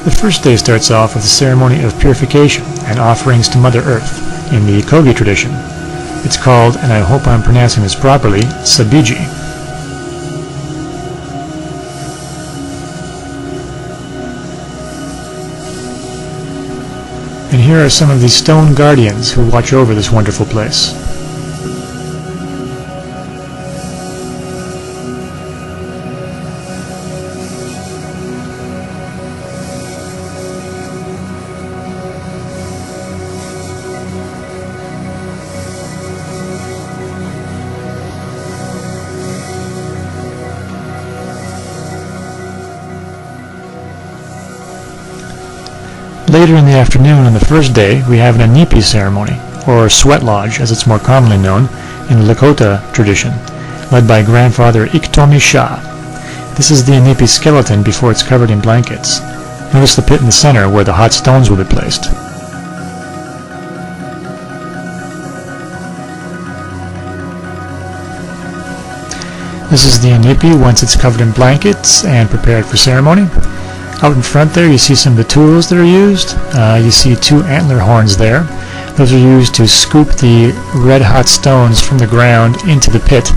The first day starts off with a ceremony of purification and offerings to Mother Earth in the Kogi tradition. It's called, and I hope I'm pronouncing this properly, Sabiji. And here are some of the stone guardians who watch over this wonderful place. Later in the afternoon on the first day, we have an anipi ceremony, or sweat lodge as it's more commonly known, in Lakota tradition, led by grandfather Iktomi Shah. This is the anipi skeleton before it's covered in blankets. Notice the pit in the center where the hot stones will be placed. This is the anipi once it's covered in blankets and prepared for ceremony. Out in front there you see some of the tools that are used. You see two antler horns there. Those are used to scoop the red hot stones from the ground into the pit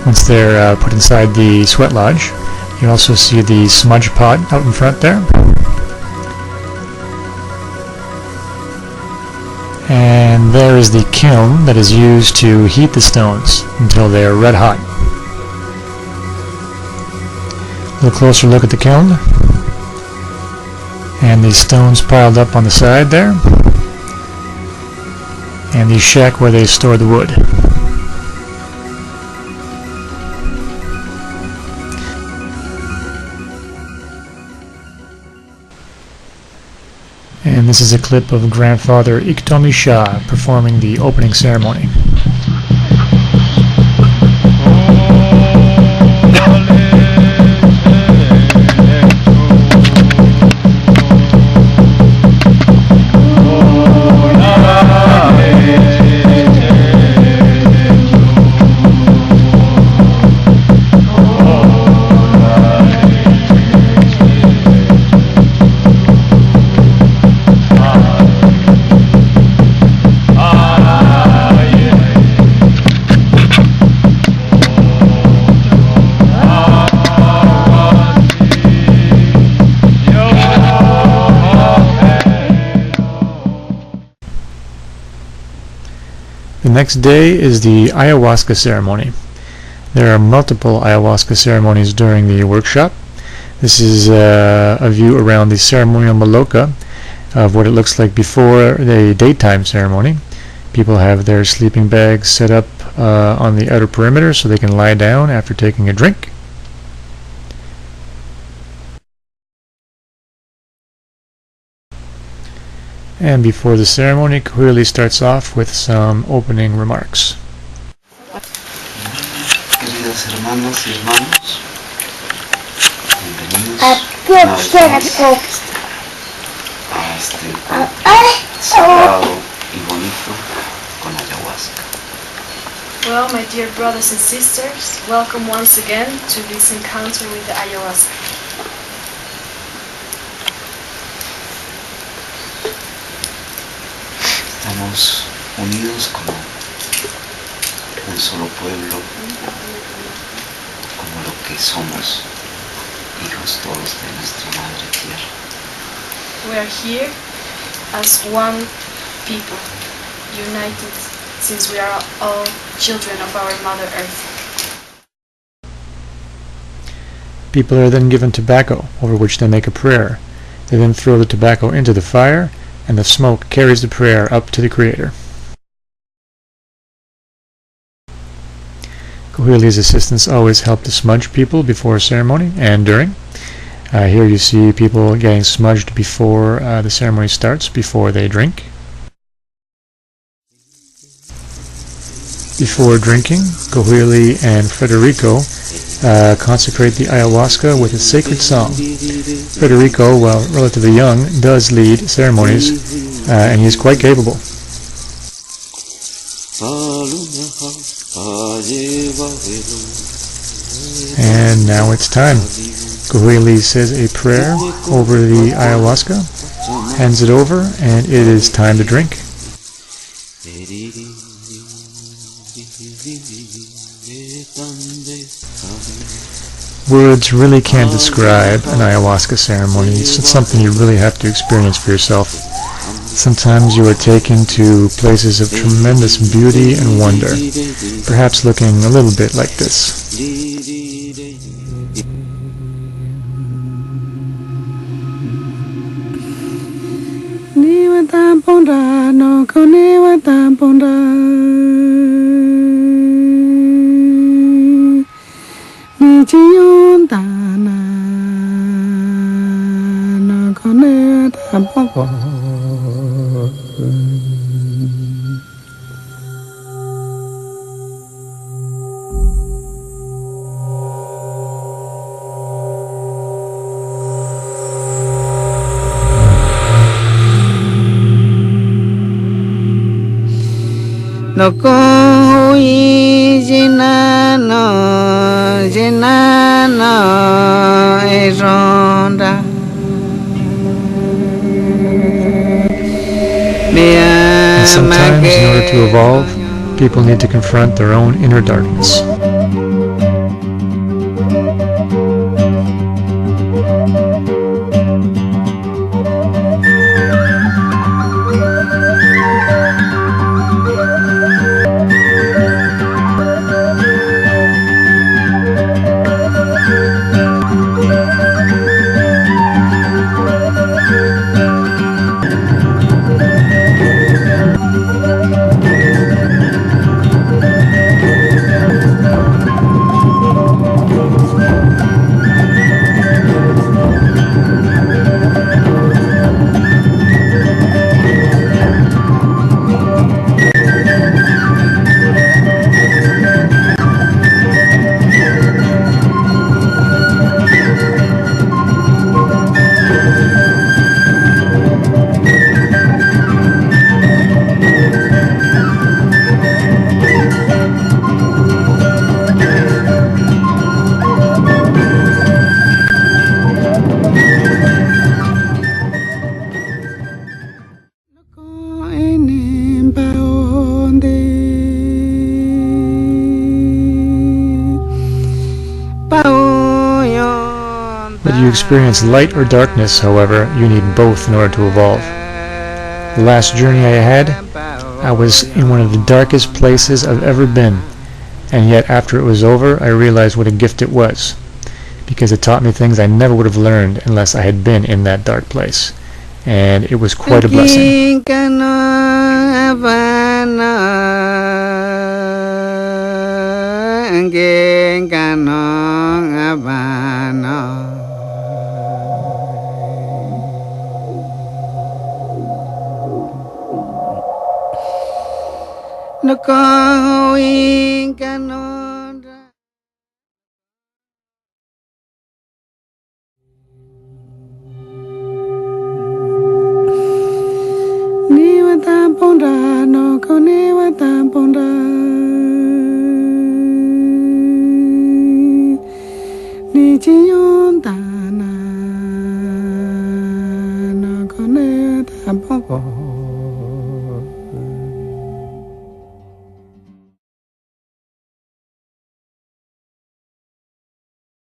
once they're put inside the sweat lodge. You also see the smudge pot out in front there. And there is the kiln that is used to heat the stones until they are red hot. A little closer look at the kiln. And these stones piled up on the side there. And the shack where they store the wood. And this is a clip of grandfather Iktomi Shah performing the opening ceremony. The next day is the ayahuasca ceremony. There are multiple ayahuasca ceremonies during the workshop. This is a view around the ceremonial maloka of what it looks like before the daytime ceremony. People have their sleeping bags set up on the outer perimeter so they can lie down after taking a drink. And before the ceremony, Kuhili starts off with some opening remarks. Queridas hermanas y hermanos, bienvenidos una vez más a este sagrado y bonito con ayahuasca. Well, my dear brothers and sisters, welcome once again to this encounter with the ayahuasca. Estamos unidos como un solo pueblo, como lo que somos, hijos todos de nuestra Madre Tierra. We are here as one people, united, since we are all children of our Mother Earth. People are then given tobacco, over which they make a prayer. They then throw the tobacco into the fire, and the smoke carries the prayer up to the Creator. Kuhili's assistants always help to smudge people before a ceremony and during. Here you see people getting smudged before the ceremony starts, before they drink. Before drinking, Kuhili and Federico consecrate the ayahuasca with a sacred song. Federico, while relatively young, does lead ceremonies, and he is quite capable. And now it's time. Goheli says a prayer over the ayahuasca, hands it over, and it is time to drink. Words really can't describe an ayahuasca ceremony. It's something you really have to experience for yourself. Sometimes you are taken to places of tremendous beauty and wonder, perhaps looking a little bit like this. No ko jina no eronda And sometimes, in order to evolve, people need to confront their own inner darkness. Whether you experience light or darkness, however, you need both in order to evolve. The last journey I had, I was in one of the darkest places I've ever been, and yet after it was over, I realized what a gift it was, because it taught me things I never would have learned unless I had been in that dark place, and it was quite a blessing.